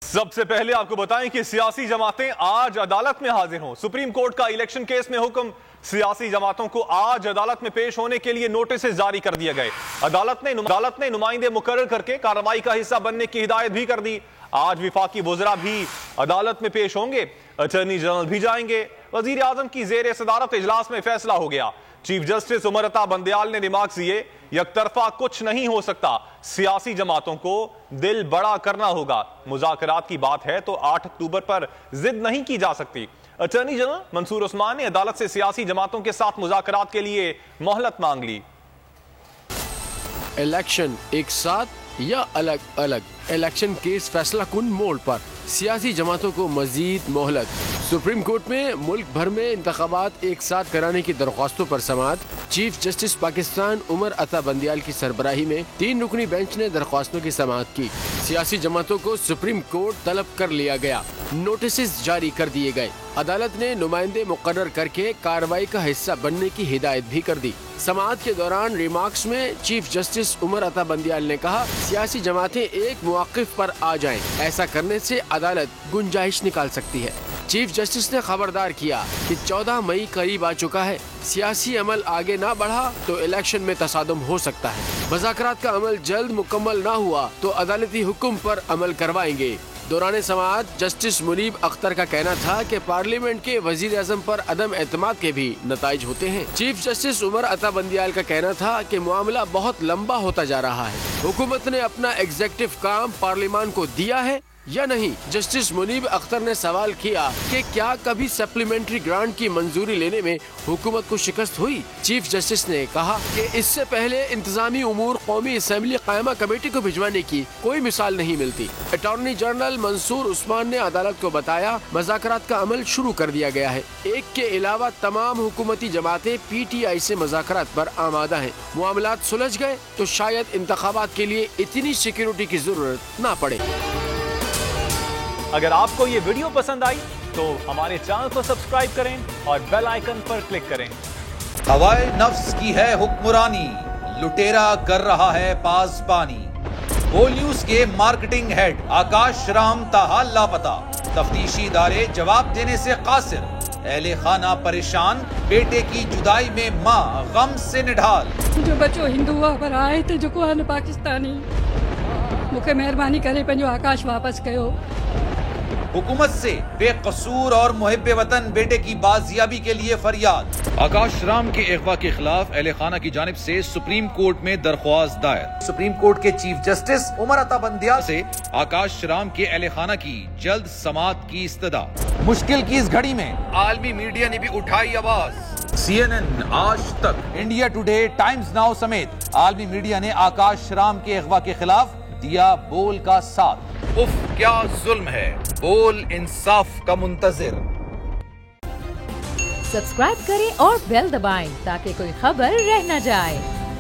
सबसे पहले आपको बताएं कि सियासी जमातें आज अदालत में हाजिर हों। सुप्रीम कोर्ट का इलेक्शन केस में हुक्म, सियासी जमातों को आज अदालत में पेश होने के लिए नोटिस जारी कर दिए गए। अदालत ने नुमाइंदे मुकर्रर करके कार्रवाई का हिस्सा बनने की हिदायत भी कर दी। आज विफाकी वज़रा भी अदालत में पेश होंगे, अटॉर्नी जनरल भी जाएंगे। वजीर आजम की ज़ेर सदारत इजलास में फैसला हो गया। चीफ जस्टिस उमर अता बंदयाल ने रिमार्क्स दिए, यकतरफा कुछ नहीं हो सकता, सियासी जमातों को दिल बड़ा करना होगा। मुज़ाकरात की बात है तो 8 अक्टूबर पर जिद नहीं की जा सकती। अटॉर्नी जनरल मंसूर उस्मान ने अदालत से सियासी जमातों के साथ मुज़ाकरात के लिए मोहलत मांग ली। इलेक्शन एक साथ या अलग अलग, इलेक्शन केस फैसला कुन मोड़ पर सियासी जमातों को मजीद मोहलत। सुप्रीम कोर्ट में मुल्क भर में इंतखाबात एक साथ कराने की दरख्वास्तों पर समाअत। चीफ जस्टिस पाकिस्तान उमर अता बंदयाल की सरबराही में 3 रुकनी बेंच ने दरख्वास्तों की समाअत की। सियासी जमातों को सुप्रीम कोर्ट तलब कर लिया गया, नोटिस जारी कर दिए गए। अदालत ने नुमाइंदे मुकर्रर करके कार्रवाई का हिस्सा बनने की हिदायत भी कर दी। समाअत के दौरान रिमार्क्स में चीफ जस्टिस उमर अता बंदयाल ने कहा, सियासी जमातें एक मौक़िफ़ पर आ जाएं, ऐसा करने से अदालत गुंजाइश निकाल सकती है। चीफ जस्टिस ने खबरदार किया कि 14 मई करीब आ चुका है, सियासी अमल आगे ना बढ़ा तो इलेक्शन में तसादुम हो सकता है। मुज़ाकरात का अमल जल्द मुकम्मल ना हुआ तो अदालती हुक्म पर अमल करवाएंगे। दौरान समाअत जस्टिस मुनीब अख्तर का कहना था कि पार्लियामेंट के वजीर आज़म पर अदम एतमाद के भी नताइज होते हैं। चीफ जस्टिस उमर अता बंदयाल का कहना था कि मामला बहुत लंबा होता जा रहा है, हुकूमत ने अपना एग्जीक्यूटिव काम पार्लियामान को दिया है या नहीं। जस्टिस मुनीब अख्तर ने सवाल किया कि क्या कभी सप्लीमेंट्री ग्रांट की मंजूरी लेने में हुकूमत को शिकस्त हुई। चीफ जस्टिस ने कहा कि इससे पहले इंतजामी उमूर कौमी असेंबली कायमा कमेटी को भिजवाने की कोई मिसाल नहीं मिलती। अटॉर्नी जनरल मंसूर उस्मान ने अदालत को बताया, मुज़ाकरात का अमल शुरू कर दिया गया है। एक के अलावा तमाम हुकूमती जमातें PTI से मुज़ाकरात पर आमादा है। मामलात सुलझ गए तो शायद इंतखाबात के लिए इतनी सिक्योरिटी की जरूरत ना पड़े। अगर आपको ये वीडियो पसंद आई तो हमारे चैनल को सब्सक्राइब करें और बेल आइकन पर क्लिक करें। हवाए नफ्स की है हुक्मरानी, लुटेरा कर रहा है पासबानी। बोल न्यूज के मार्केटिंग हेड आकाश राम ताहा लापता, तफ्तीशी इदारे जवाब देने से कासिर। अहले खाना परेशान, बेटे की जुदाई में माँ गम से निढाल। जो बच्चो हिंदू हुआ पर आए थे जो को पाकिस्तानी, मुझे मेहरबानी करे पंजो आकाश वापस कयो। हुकूमत से बेकसूर और मुहिब्बे वतन बेटे की बाजियाबी के लिए फरियाद। आकाश राम के अगवा के खिलाफ अहले खाना की जानिब से सुप्रीम कोर्ट में दरख्वास्त दायर। सुप्रीम कोर्ट के चीफ जस्टिस उमर अता बंदयाल से आकाश राम के अहले खाना की जल्द समाअत की इस्तदा। मुश्किल की इस घड़ी में आलमी मीडिया ने भी उठाई आवाज। CNN, आज तक, इंडिया टुडे, टाइम्स नाउ समेत आलमी मीडिया ने आकाश राम के अगवा के खिलाफ दिया बोल का साथ। उफ क्या जुल्म है, बोल इंसाफ का मुंतजिर। सब्सक्राइब करें और बेल दबाएं ताकि कोई खबर रह न जाए।